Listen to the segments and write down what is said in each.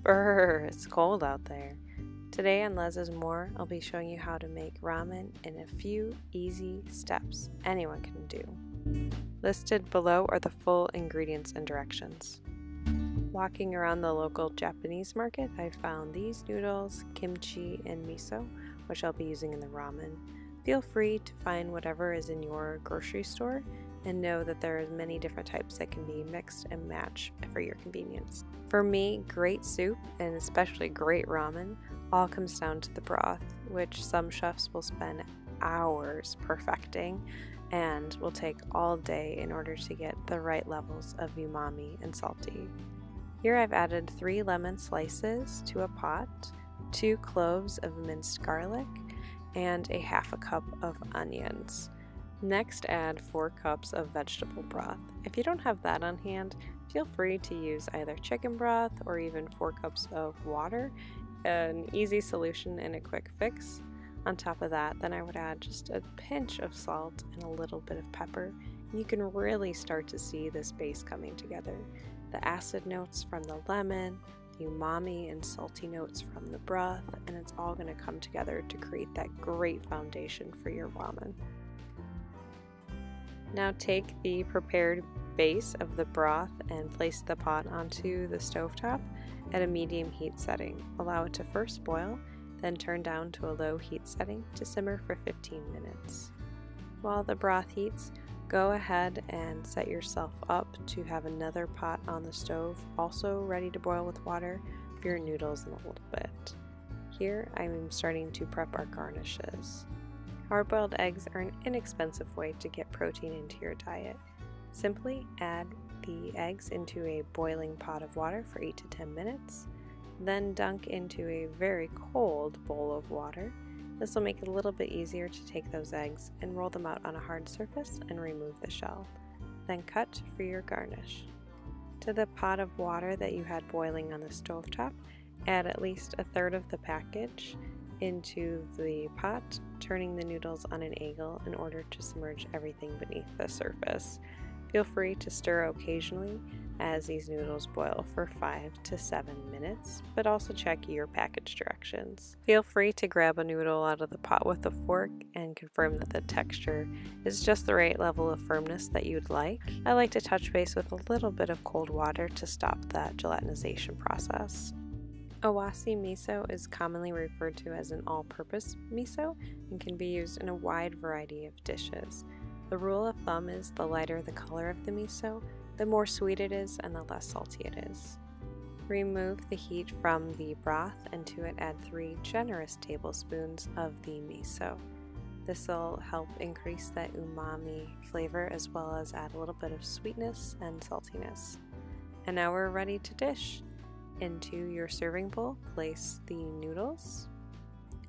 Brr, it's cold out there. Today on Less is More, I'll be showing you how to make ramen in a few easy steps anyone can do. Listed below are the full ingredients and directions. Walking around the local Japanese market, I found these noodles, kimchi, and miso, which I'll be using in the ramen. Feel free to find whatever is in your grocery store and know that there are many different types that can be mixed and matched for your convenience. For me, great soup, and especially great ramen, all comes down to the broth, which some chefs will spend hours perfecting and will take all day in order to get the right levels of umami and salty. Here I've added 3 lemon slices to a pot, 2 cloves of minced garlic, and a half a cup of onions. Next, add 4 cups of vegetable broth. If you don't have that on hand, feel free to use either chicken broth or even 4 cups of water, an easy solution and a quick fix. On top of that, then I would add just a pinch of salt and a little bit of pepper, and you can really start to see this base coming together. The acid notes from the lemon, the umami and salty notes from the broth, and it's all going to come together to create that great foundation for your ramen. Now take the prepared base of the broth and place the pot onto the stovetop at a medium heat setting. Allow it to first boil, then turn down to a low heat setting to simmer for 15 minutes. While the broth heats, go ahead and set yourself up to have another pot on the stove, also ready to boil with water for your noodles in a little bit. Here I'm starting to prep our garnishes. Hard-boiled eggs are an inexpensive way to get protein into your diet. Simply add the eggs into a boiling pot of water for 8 to 10 minutes, then dunk into a very cold bowl of water. This will make it a little bit easier to take those eggs and roll them out on a hard surface and remove the shell. Then cut for your garnish. To the pot of water that you had boiling on the stovetop, add at least a third of the package into the pot, turning the noodles on an angle in order to submerge everything beneath the surface. Feel free to stir occasionally as these noodles boil for 5 to 7 minutes, but also check your package directions. Feel free to grab a noodle out of the pot with a fork and confirm that the texture is just the right level of firmness that you'd like. I like to touch base with a little bit of cold water to stop that gelatinization process. Awase miso is commonly referred to as an all-purpose miso and can be used in a wide variety of dishes. The rule of thumb is the lighter the color of the miso, the more sweet it is and the less salty it is. Remove the heat from the broth and to it add 3 generous tablespoons of the miso. This will help increase that umami flavor as well as add a little bit of sweetness and saltiness. And now we're ready to dish. Into your serving bowl, place the noodles,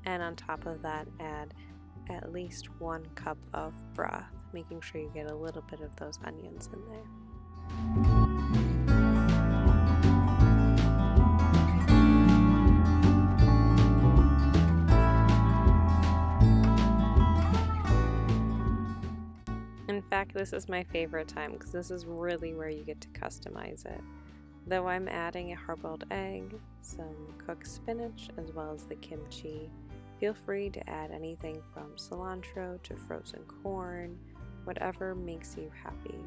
and on top of that add at least 1 cup of broth, making sure you get a little bit of those onions in there. In fact, this is my favorite time because this is really where you get to customize it. Though I'm adding a hard-boiled egg, some cooked spinach, as well as the kimchi, feel free to add anything from cilantro to frozen corn, whatever makes you happy.